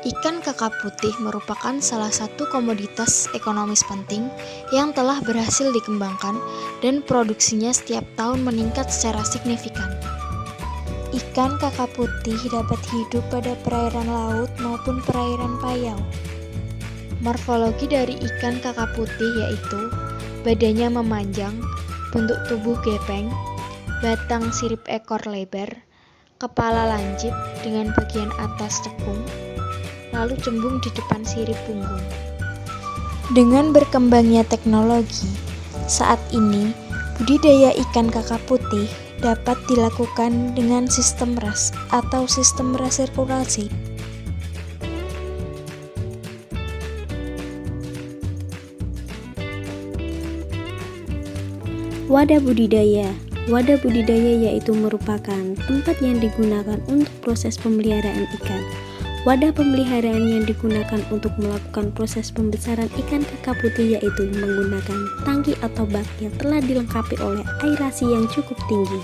Ikan kakap putih merupakan salah satu komoditas ekonomis penting yang telah berhasil dikembangkan dan produksinya setiap tahun meningkat secara signifikan. Ikan kakap putih dapat hidup pada perairan laut maupun perairan payau. Morfologi dari ikan kakap putih yaitu badannya memanjang, bentuk tubuh gepeng, batang sirip ekor lebar, kepala lancip dengan bagian atas cekung, lalu cembung di depan sirip punggung. Dengan berkembangnya teknologi, saat ini budidaya ikan kakap putih dapat dilakukan dengan sistem ras atau sistem resirkulasi. Wadah budidaya. Wadah budidaya yaitu merupakan tempat yang digunakan untuk proses pemeliharaan ikan. Wadah pemeliharaan yang digunakan untuk melakukan proses pembesaran ikan kakap putih yaitu menggunakan tangki atau bak yang telah dilengkapi oleh aerasi yang cukup tinggi.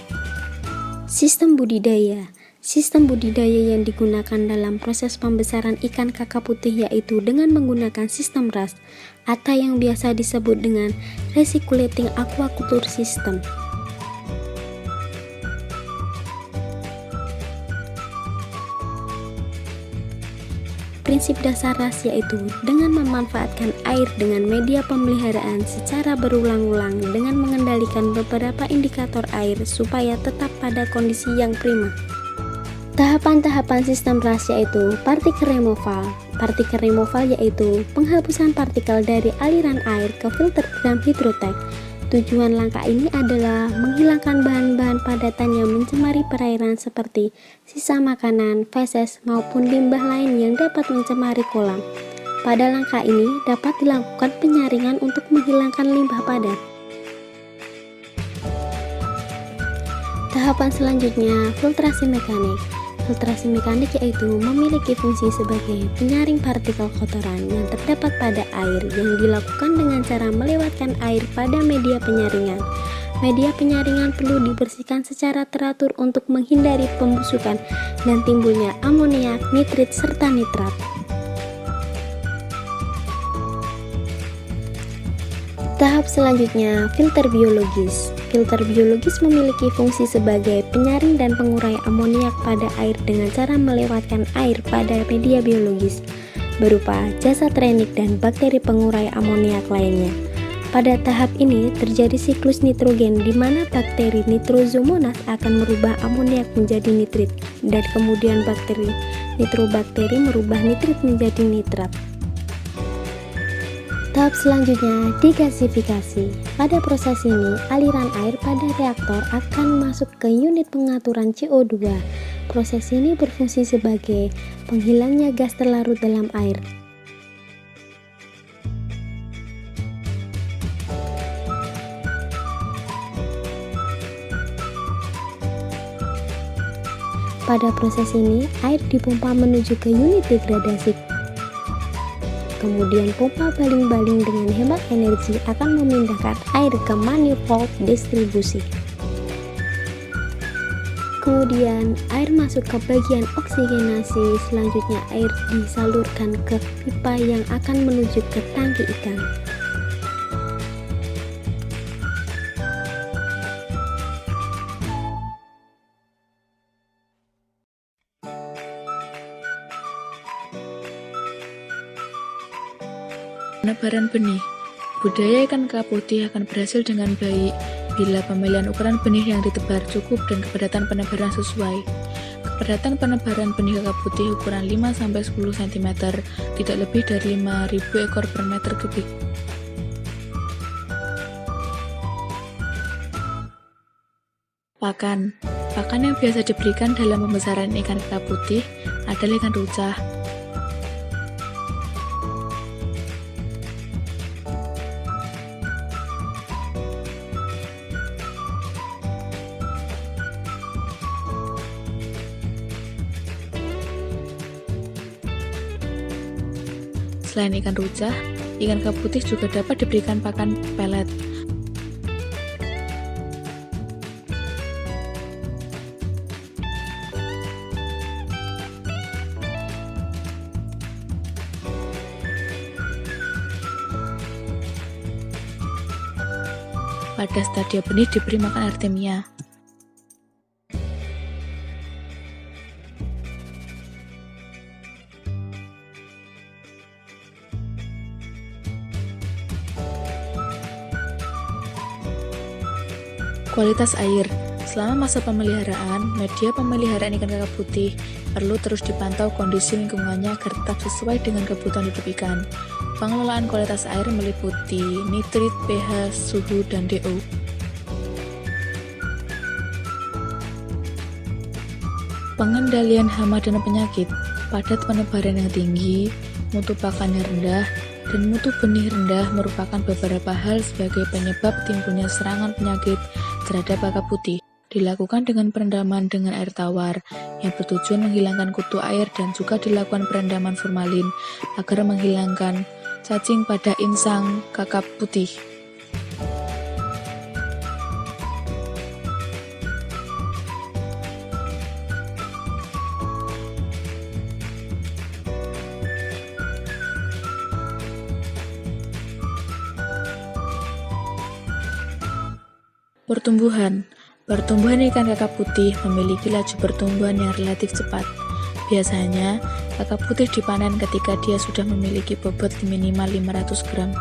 Sistem budidaya. Sistem budidaya yang digunakan dalam proses pembesaran ikan kakap putih yaitu dengan menggunakan sistem RAS atau yang biasa disebut dengan Recirculating Aquaculture System. Prinsip dasar RAS yaitu dengan memanfaatkan air dengan media pemeliharaan secara berulang-ulang dengan mengendalikan beberapa indikator air supaya tetap pada kondisi yang prima. Tahapan-tahapan sistem RAS yaitu partikel removal. Partikel removal yaitu penghapusan partikel dari aliran air ke filter dalam hidrotek. Tujuan langkah ini adalah menghilangkan bahan-bahan padatan yang mencemari perairan seperti sisa makanan, feses, maupun limbah lain yang dapat mencemari kolam. Pada langkah ini dapat dilakukan penyaringan untuk menghilangkan limbah padat. Tahapan selanjutnya, filtrasi mekanik. Filtrasi mekanik yaitu memiliki fungsi sebagai penyaring partikel kotoran yang terdapat pada air yang dilakukan dengan cara melewatkan air pada media penyaringan. Media penyaringan perlu dibersihkan secara teratur untuk menghindari pembusukan dan timbulnya amoniak, nitrit, serta nitrat. Tahap selanjutnya, filter biologis. Filter biologis memiliki fungsi sebagai penyaring dan pengurai amoniak pada air dengan cara melewatkan air pada media biologis berupa jasad renik dan bakteri pengurai amoniak lainnya. Pada tahap ini terjadi siklus nitrogen di mana bakteri Nitrosomonas akan merubah amoniak menjadi nitrit dan kemudian bakteri nitrobakteri merubah nitrit menjadi nitrat. Tahap selanjutnya, digasifikasi. Pada proses ini, aliran air pada reaktor akan masuk ke unit pengaturan CO2. Proses ini berfungsi sebagai penghilangnya gas terlarut dalam air. Pada proses ini, air dipompa menuju ke unit degradasi. Kemudian pompa baling-baling dengan hemat energi akan memindahkan air ke manifold distribusi. Kemudian air masuk ke bagian oksigenasi, selanjutnya air disalurkan ke pipa yang akan menuju ke tangki ikan. Penebaran benih. Budidaya ikan kakap putih akan berhasil dengan baik bila pemilihan ukuran benih yang ditebar cukup dan kepadatan penebaran sesuai. Kepadatan penebaran benih kakap putih ukuran 5-10 cm, tidak lebih dari 5.000 ekor per meter kubik. Pakan. Pakan yang biasa diberikan dalam pembesaran ikan kakap putih adalah ikan rucah. Selain ikan rucah, ikan kakap putih juga dapat diberikan pakan pelet. pada stadia benih diberi makan Artemia. Kualitas air. Selama masa pemeliharaan, media pemeliharaan ikan kakap putih perlu terus dipantau kondisi lingkungannya agar tetap sesuai dengan kebutuhan hidup ikan. Pengelolaan kualitas air meliputi nitrit, pH, suhu, dan DO. Pengendalian hama dan penyakit, padat penebaran yang tinggi, mutu pakan yang rendah, dan mutu benih rendah merupakan beberapa hal sebagai penyebab timbulnya serangan penyakit terhadap kakap putih. Dilakukan dengan perendaman dengan air tawar yang bertujuan menghilangkan kutu air dan juga dilakukan perendaman formalin agar menghilangkan cacing pada insang kakap putih. Pertumbuhan ikan kakap putih memiliki laju pertumbuhan yang relatif cepat. Biasanya, kakap putih dipanen ketika dia sudah memiliki bobot minimal 500 gram.